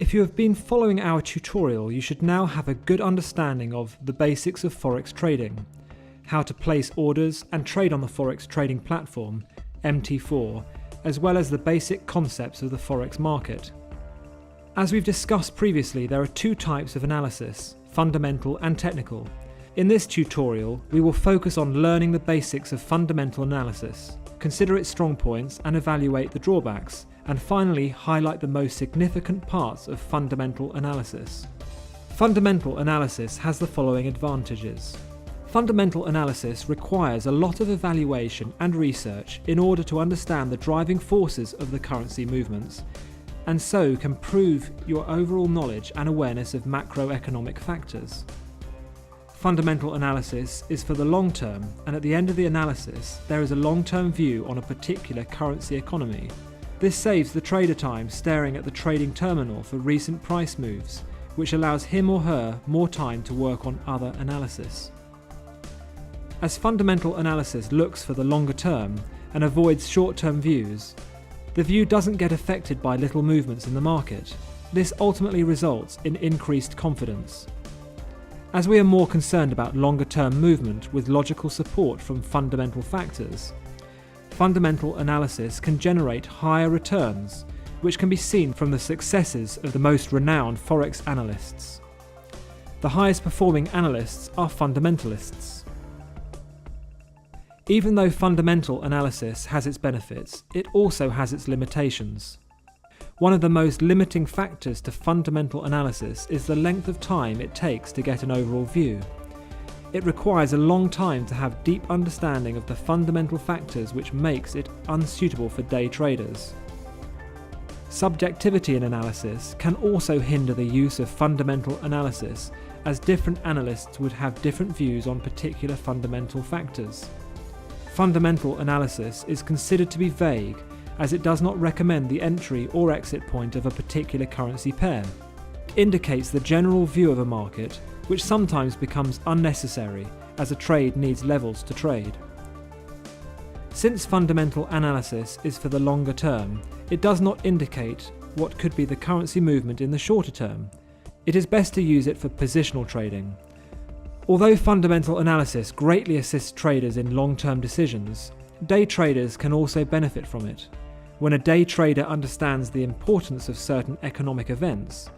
If you have been following our tutorial, you should now have a good understanding of the basics of Forex trading, how to place orders and trade on the Forex trading platform, MT4, as well as the basic concepts of the Forex market. As we've discussed previously, there are two types of analysis, fundamental and technical. In this tutorial, we will focus on learning the basics of fundamental analysis, consider its strong points and evaluate the drawbacks, and finally highlight the most significant parts of fundamental analysis. Fundamental analysis has the following advantages. Fundamental analysis requires a lot of evaluation and research in order to understand the driving forces of the currency movements, and so can prove your overall knowledge and awareness of macroeconomic factors. Fundamental analysis is for the long term, and at the end of the analysis, there is a long-term view on a particular currency economy. This saves the trader time staring at the trading terminal for recent price moves, which allows him or her more time to work on other analysis. As fundamental analysis looks for the longer term and avoids short-term views, the view doesn't get affected by little movements in the market. This ultimately results in increased confidence. As we are more concerned about longer-term movement with logical support from fundamental factors, fundamental analysis can generate higher returns, which can be seen from the successes of the most renowned Forex analysts. The highest performing analysts are fundamentalists. Even though fundamental analysis has its benefits, it also has its limitations. One of the most limiting factors to fundamental analysis is the length of time it takes to get an overall view. It requires a long time to have deep understanding of the fundamental factors, which makes it unsuitable for day traders. Subjectivity in analysis can also hinder the use of fundamental analysis, as different analysts would have different views on particular fundamental factors. Fundamental analysis is considered to be vague, as it does not recommend the entry or exit point of a particular currency pair. It indicates the general view of a market, which sometimes becomes unnecessary as a trade needs levels to trade. Since fundamental analysis is for the longer term, it does not indicate what could be the currency movement in the shorter term. It is best to use it for positional trading. Although fundamental analysis greatly assists traders in long-term decisions, day traders can also benefit from it. When a day trader understands the importance of certain economic events,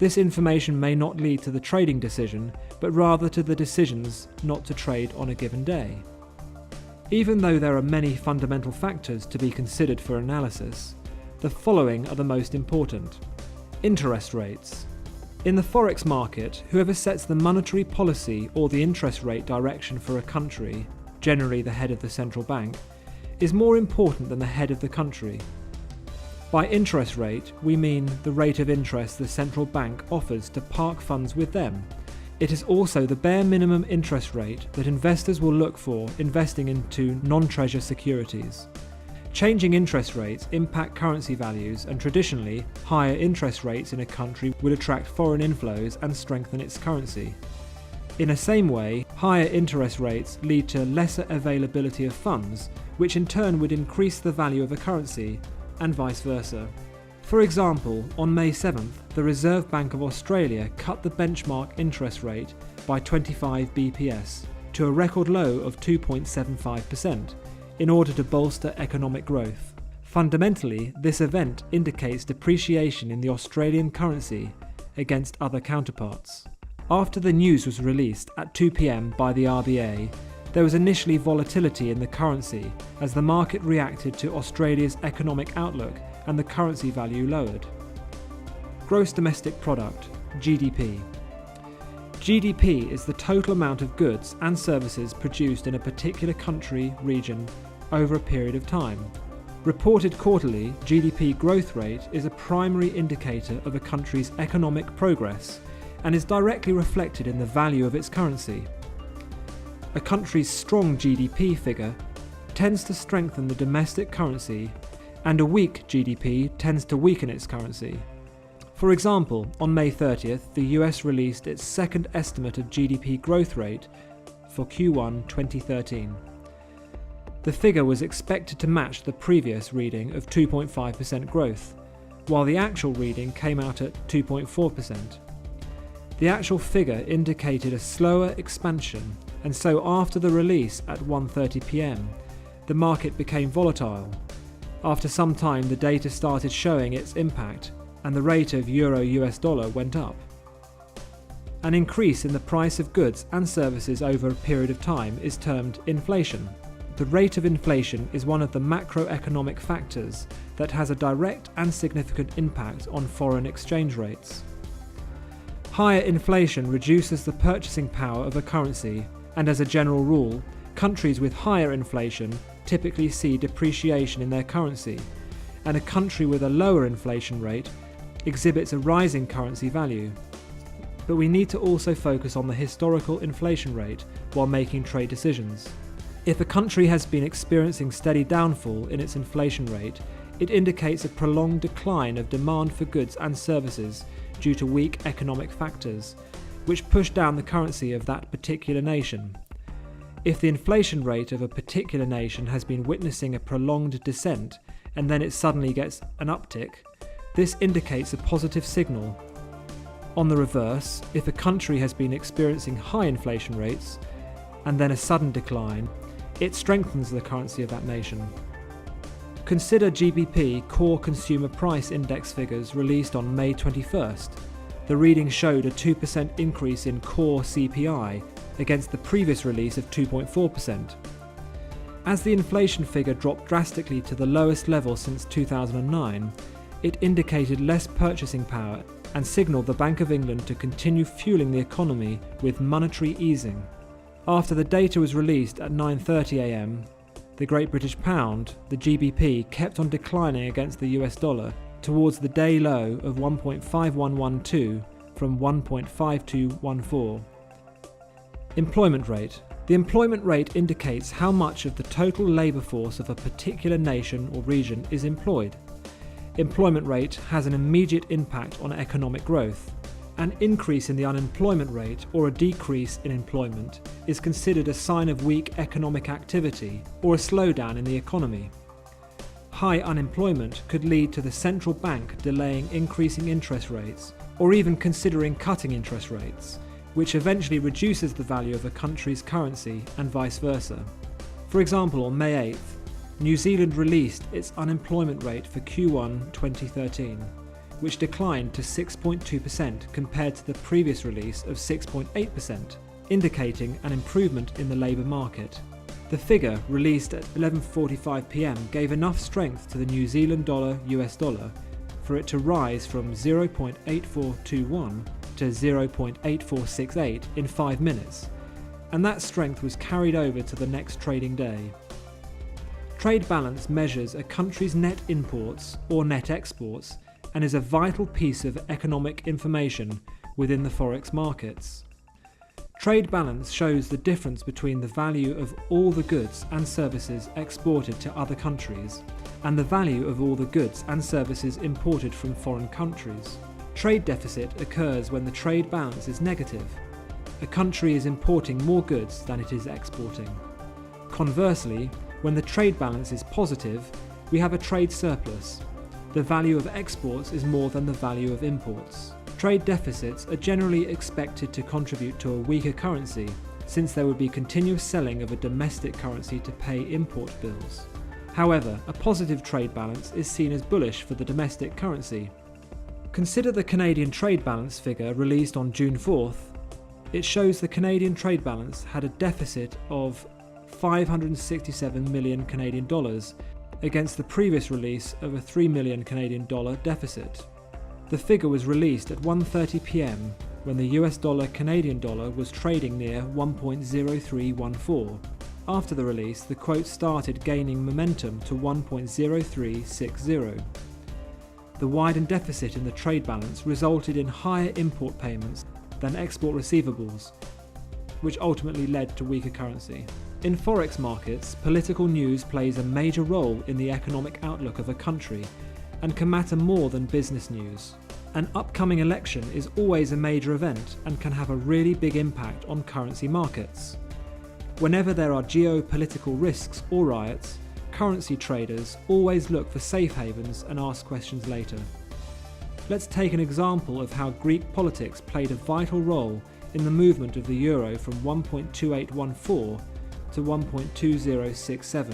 this information may not lead to the trading decision, but rather to the decisions not to trade on a given day. Even though there are many fundamental factors to be considered for analysis, the following are the most important. Interest rates. In the Forex market, whoever sets the monetary policy or the interest rate direction for a country, generally the head of the central bank, is more important than the head of the country. By interest rate, we mean the rate of interest the central bank offers to park funds with them. It is also the bare minimum interest rate that investors will look for investing into non-treasury securities. Changing interest rates impact currency values, and traditionally, higher interest rates in a country would attract foreign inflows and strengthen its currency. In the same way, higher interest rates lead to lesser availability of funds, which in turn would increase the value of a currency, and vice versa. For example, on May 7th, the Reserve Bank of Australia cut the benchmark interest rate by 25 BPS to a record low of 2.75% in order to bolster economic growth. Fundamentally, this event indicates depreciation in the Australian currency against other counterparts. After the news was released at 2 p.m. by the RBA, there was initially volatility in the currency as the market reacted to Australia's economic outlook and the currency value lowered. Gross Domestic Product, GDP. GDP is the total amount of goods and services produced in a particular country, region, over a period of time. Reported quarterly, GDP growth rate is a primary indicator of a country's economic progress and is directly reflected in the value of its currency. A country's strong GDP figure tends to strengthen the domestic currency, and a weak GDP tends to weaken its currency. For example, on May 30th, the US released its second estimate of GDP growth rate for Q1 2013. The figure was expected to match the previous reading of 2.5% growth, while the actual reading came out at 2.4%. The actual figure indicated a slower expansion, and so after the release at 1:30 p.m, the market became volatile. After some time, the data started showing its impact, and the rate of euro-US dollar went up. An increase in the price of goods and services over a period of time is termed inflation. The rate of inflation is one of the macroeconomic factors that has a direct and significant impact on foreign exchange rates. Higher inflation reduces the purchasing power of a currency, and as a general rule, countries with higher inflation typically see depreciation in their currency, and a country with a lower inflation rate exhibits a rising currency value. But we need to also focus on the historical inflation rate while making trade decisions. If a country has been experiencing steady downfall in its inflation rate, it indicates a prolonged decline of demand for goods and services due to weak economic factors, which push down the currency of that particular nation. If the inflation rate of a particular nation has been witnessing a prolonged descent and then it suddenly gets an uptick, this indicates a positive signal. On the reverse, if a country has been experiencing high inflation rates and then a sudden decline, it strengthens the currency of that nation. Consider GBP Core Consumer Price Index figures released on May 21st. The reading showed a 2% increase in core CPI against the previous release of 2.4%. As the inflation figure dropped drastically to the lowest level since 2009, it indicated less purchasing power and signalled the Bank of England to continue fueling the economy with monetary easing. After the data was released at 9:30 a.m, the Great British Pound, the GBP, kept on declining against the US dollar towards the day low of 1.5112 from 1.5214. Employment rate. The employment rate indicates how much of the total labour force of a particular nation or region is employed. Employment rate has an immediate impact on economic growth. An increase in the unemployment rate or a decrease in employment is considered a sign of weak economic activity or a slowdown in the economy. High unemployment could lead to the central bank delaying increasing interest rates or even considering cutting interest rates, which eventually reduces the value of a country's currency and vice versa. For example, on May 8th, New Zealand released its unemployment rate for Q1 2013, which declined to 6.2% compared to the previous release of 6.8%, indicating an improvement in the labour market. The figure, released at 11:45 p.m, gave enough strength to the New Zealand dollar US dollar for it to rise from 0.8421 to 0.8468 in 5 minutes, and that strength was carried over to the next trading day. Trade balance measures a country's net imports or net exports and is a vital piece of economic information within the forex markets. Trade balance shows the difference between the value of all the goods and services exported to other countries and the value of all the goods and services imported from foreign countries. Trade deficit occurs when the trade balance is negative. A country is importing more goods than it is exporting. Conversely, when the trade balance is positive, we have a trade surplus. The value of exports is more than the value of imports. Trade deficits are generally expected to contribute to a weaker currency, since there would be continuous selling of a domestic currency to pay import bills. However, a positive trade balance is seen as bullish for the domestic currency. Consider the Canadian trade balance figure released on June 4th. It shows the Canadian trade balance had a deficit of 567 million Canadian dollars against the previous release of a 3 million Canadian dollar deficit. The figure was released at 1:30 p.m. when the US dollar Canadian dollar was trading near 1.0314. After the release, the quote started gaining momentum to 1.0360. The widened deficit in the trade balance resulted in higher import payments than export receivables, which ultimately led to weaker currency. In forex markets, political news plays a major role in the economic outlook of a country and can matter more than business news. An upcoming election is always a major event and can have a really big impact on currency markets. Whenever there are geopolitical risks or riots, currency traders always look for safe havens and ask questions later. Let's take an example of how Greek politics played a vital role in the movement of the euro from 1.2814 to 1.2067.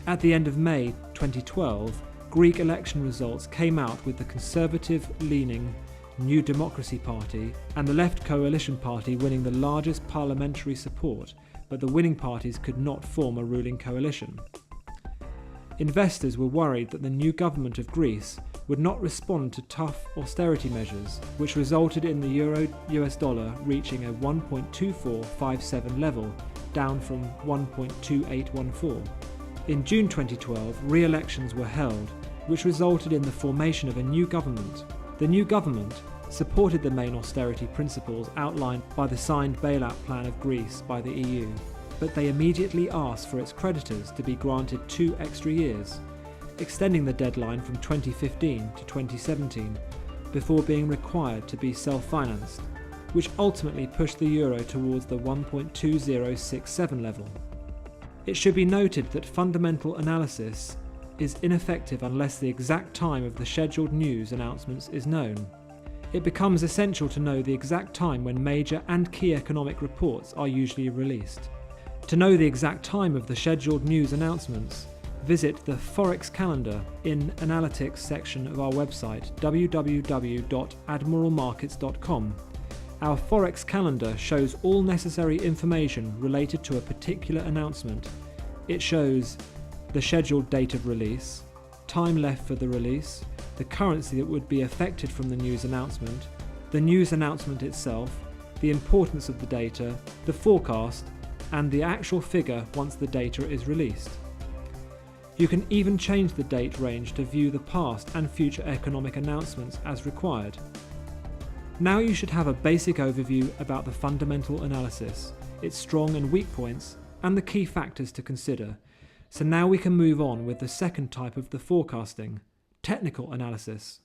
At the end of May 2012, Greek election results came out with the conservative-leaning New Democracy Party and the Left Coalition Party winning the largest parliamentary support, but the winning parties could not form a ruling coalition. Investors were worried that the new government of Greece would not respond to tough austerity measures, which resulted in the euro-US dollar reaching a 1.2457 level, down from 1.2814. In June 2012, re-elections were held, which resulted in the formation of a new government. The new government supported the main austerity principles outlined by the signed bailout plan of Greece by the EU, but they immediately asked for its creditors to be granted 2 extra years, extending the deadline from 2015 to 2017, before being required to be self-financed, which ultimately pushed the euro towards the 1.2067 level. It should be noted that fundamental analysis is ineffective unless the exact time of the scheduled news announcements is known. It becomes essential to know the exact time when major and key economic reports are usually released. To know the exact time of the scheduled news announcements, visit the Forex calendar in Analytics section of our website www.admiralmarkets.com. Our Forex calendar shows all necessary information related to a particular announcement. It shows the scheduled date of release, time left for the release, the currency that would be affected from the news announcement, the news announcement itself, the importance of the data, the forecast, and the actual figure once the data is released. You can even change the date range to view the past and future economic announcements as required. Now you should have a basic overview about the fundamental analysis, its strong and weak points, and the key factors to consider. So now we can move on with the second type of the forecasting, technical analysis.